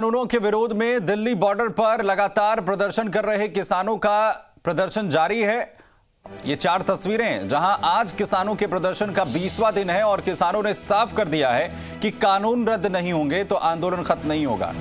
कानूनों के विरोध में दिल्ली बॉर्डर पर लगातार प्रदर्शन कर रहे किसानों का प्रदर्शन जारी है। ये 4 तस्वीरें जहां आज किसानों के प्रदर्शन का 20वां दिन है और किसानों ने साफ कर दिया है कि कानून रद्द नहीं होंगे तो आंदोलन खत्म नहीं होगा।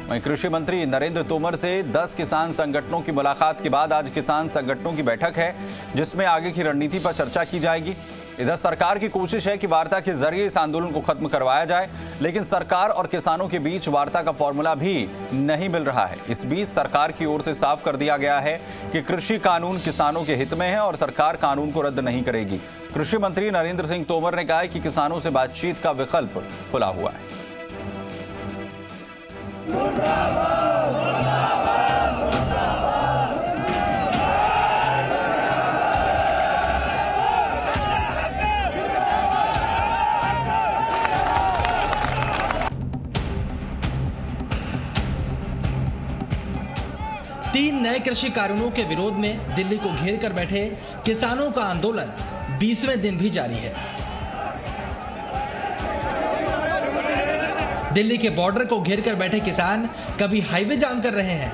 वहीं कृषि मंत्री नरेंद्र तोमर से 10 किसान संगठनों की मुलाकात के बाद आज किसान संगठनों की बैठक है जिसमें आगे की रणनीति पर चर्चा की जाएगी। इधर सरकार की कोशिश है कि वार्ता के जरिए इस आंदोलन को खत्म करवाया जाए, लेकिन सरकार और किसानों के बीच वार्ता का फॉर्मूला भी नहीं मिल रहा है। इस बीच सरकार की ओर से साफ कर दिया गया है कि कृषि कानून किसानों के हित में है और सरकार कानून को रद्द नहीं करेगी। कृषि मंत्री नरेंद्र सिंह तोमर ने कहा है कि किसानों से बातचीत का विकल्प खुला हुआ है। 3 नए कृषि कानूनों के विरोध में दिल्ली को घेर कर बैठे किसानों का आंदोलन 20वें दिन भी जारी है। दिल्ली के बॉर्डर को घेर कर बैठे किसान कभी हाईवे जाम कर रहे हैं,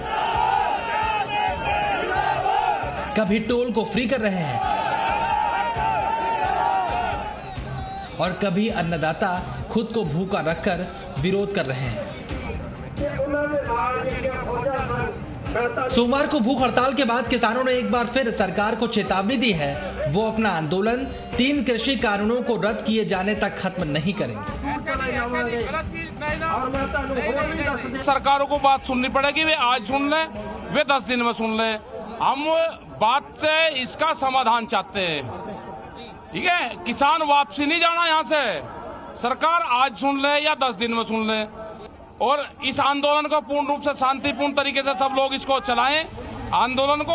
कभी टोल को फ्री कर रहे हैं और कभी अन्नदाता खुद को भूखा रखकर विरोध कर रहे हैं। सोमवार को भूख हड़ताल के बाद किसानों ने एक बार फिर सरकार को चेतावनी दी है, वो अपना आंदोलन 3 कृषि कानूनों को रद्द किए जाने तक खत्म नहीं करेंगे। सरकारों को बात सुननी पड़ेगी, वे आज सुन ले, वे 10 दिन में सुन ले। हम बात से इसका समाधान चाहते हैं, ठीक है। किसान वापसी नहीं जाना यहाँ से, सरकार आज सुन ले या 10 दिन में सुन ले और इस आंदोलन को पूर्ण रूप से शांतिपूर्ण तरीके से सब लोग इसको चलाएं आंदोलन को।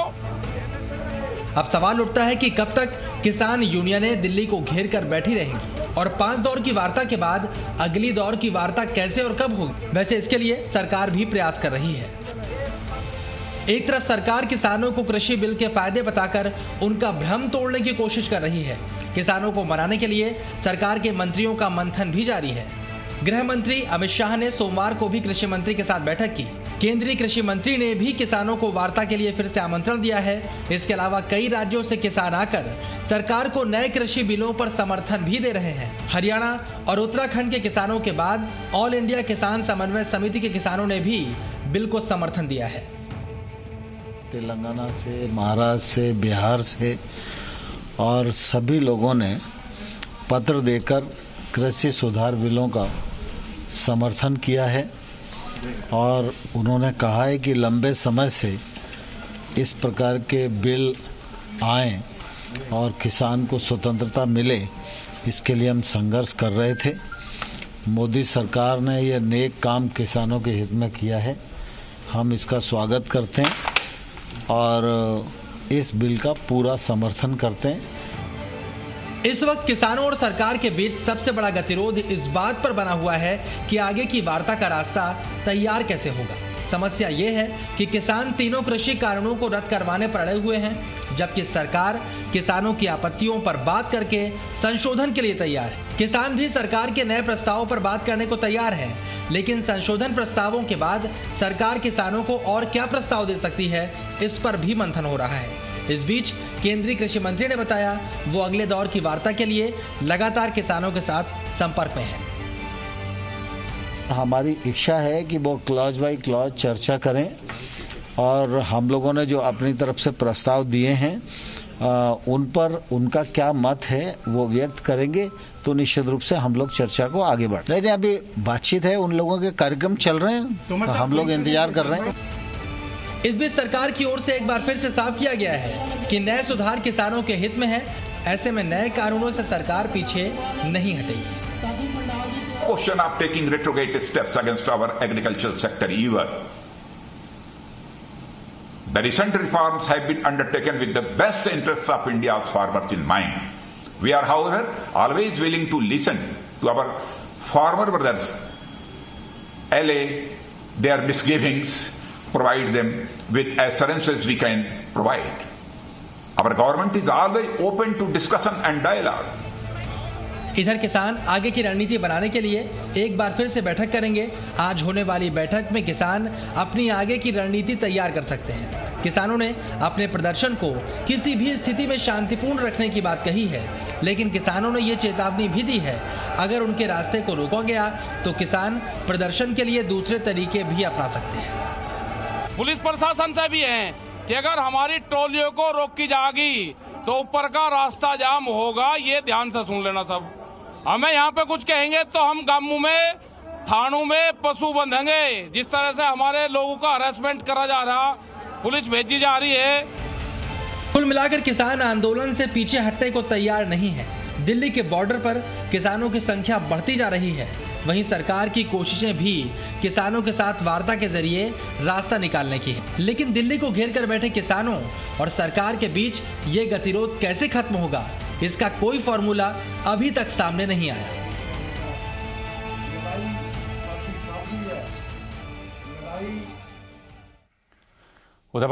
अब सवाल उठता है कि कब तक किसान यूनियनें दिल्ली को घेर कर बैठी रहेंगी और 5 दौर की वार्ता के बाद अगली दौर की वार्ता कैसे और कब होगी। वैसे इसके लिए सरकार भी प्रयास कर रही है। एक तरफ सरकार किसानों को कृषि बिल के फायदे बताकर उनका भ्रम तोड़ने की कोशिश कर रही है। किसानों को मनाने के लिए सरकार के मंत्रियों का मंथन भी जारी है। गृह मंत्री अमित शाह ने सोमवार को भी कृषि मंत्री के साथ बैठक की। केंद्रीय कृषि मंत्री ने भी किसानों को वार्ता के लिए फिर से आमंत्रण दिया है। इसके अलावा कई राज्यों से किसान आकर सरकार को नए कृषि बिलों पर समर्थन भी दे रहे हैं। हरियाणा और उत्तराखंड के किसानों के बाद ऑल इंडिया किसान समन्वय समिति के किसानों ने भी बिल को समर्थन दिया है। तेलंगाना से, महाराष्ट्र से, बिहार से और सभी लोगों ने पत्र देकर कृषि सुधार बिलों का समर्थन किया है और उन्होंने कहा है कि लंबे समय से इस प्रकार के बिल आए और किसान को स्वतंत्रता मिले, इसके लिए हम संघर्ष कर रहे थे। मोदी सरकार ने यह नेक काम किसानों के हित में किया है, हम इसका स्वागत करते हैं और इस बिल का पूरा समर्थन करते हैं। इस वक्त किसानों और सरकार के बीच सबसे बड़ा गतिरोध इस बात पर बना हुआ है कि आगे की वार्ता का रास्ता तैयार कैसे होगा। समस्या ये है कि किसान तीनों कृषि कानूनों को रद्द करवाने पर अड़े हुए हैं, जबकि सरकार किसानों की आपत्तियों पर बात करके संशोधन के लिए तैयार है। किसान भी सरकार के नए प्रस्तावों पर बात करने को तैयार है, लेकिन संशोधन प्रस्तावों के बाद सरकार किसानों को और क्या प्रस्ताव दे सकती है, इस पर भी मंथन हो रहा है। इस बीच केंद्रीय कृषि मंत्री ने बताया वो अगले दौर की वार्ता के लिए लगातार किसानों के साथ संपर्क में है। हमारी इच्छा है कि वो क्लॉज बाय क्लॉज चर्चा करें और हम लोगों ने जो अपनी तरफ से प्रस्ताव दिए हैं उन पर उनका क्या मत है वो व्यक्त करेंगे, तो निश्चित रूप से हम लोग चर्चा को आगे बढ़ रहे हैं। अभी बातचीत है, उन लोगों के कार्यक्रम चल रहे हैं, तो हम लोग इंतजार कर रहे हैं। इस बीच सरकार की ओर से एक बार फिर से साफ किया गया है कि नए सुधार किसानों के हित में है। ऐसे में नए कानूनों से सरकार पीछे नहीं हटेगी। Question of taking retrograde steps against our agricultural sector either. The recent reforms have been undertaken with the best interests of India's farmers in mind. We are, however, always willing to listen to our farmer brothers, allay their misgivings, provide them with assurances we can provide. Our government is always open to discussion and dialogue. इधर किसान आगे की रणनीति बनाने के लिए एक बार फिर से बैठक करेंगे। आज होने वाली बैठक में किसान अपनी आगे की रणनीति तैयार कर सकते हैं। किसानों ने अपने प्रदर्शन को किसी भी स्थिति में शांतिपूर्ण रखने की बात कही है, लेकिन किसानों ने ये चेतावनी भी दी है, अगर उनके रास्ते को रोका गया तो किसान प्रदर्शन के लिए दूसरे तरीके भी अपना सकते हैं। पुलिस प्रशासन से भी है कि अगर हमारी ट्रॉलियों को रोकी जाएगी तो ऊपर का रास्ता जाम होगा, ये ध्यान से सुन लेना सब। हमें यहाँ पे कुछ कहेंगे तो हम गांवों में थानों में पशु बंधेंगे। जिस तरह से हमारे लोगों का हरासमेंट करा जा रहा, पुलिस भेजी जा रही है। कुल मिलाकर किसान आंदोलन से पीछे हटने को तैयार नहीं है। दिल्ली के बॉर्डर पर किसानों की संख्या बढ़ती जा रही है, वहीं सरकार की कोशिशें भी किसानों के साथ वार्ता के जरिए रास्ता निकालने की है। लेकिन दिल्ली को घेर कर बैठे किसानों और सरकार के बीच ये गतिरोध कैसे खत्म होगा, इसका कोई फॉर्मूला अभी तक सामने नहीं आया।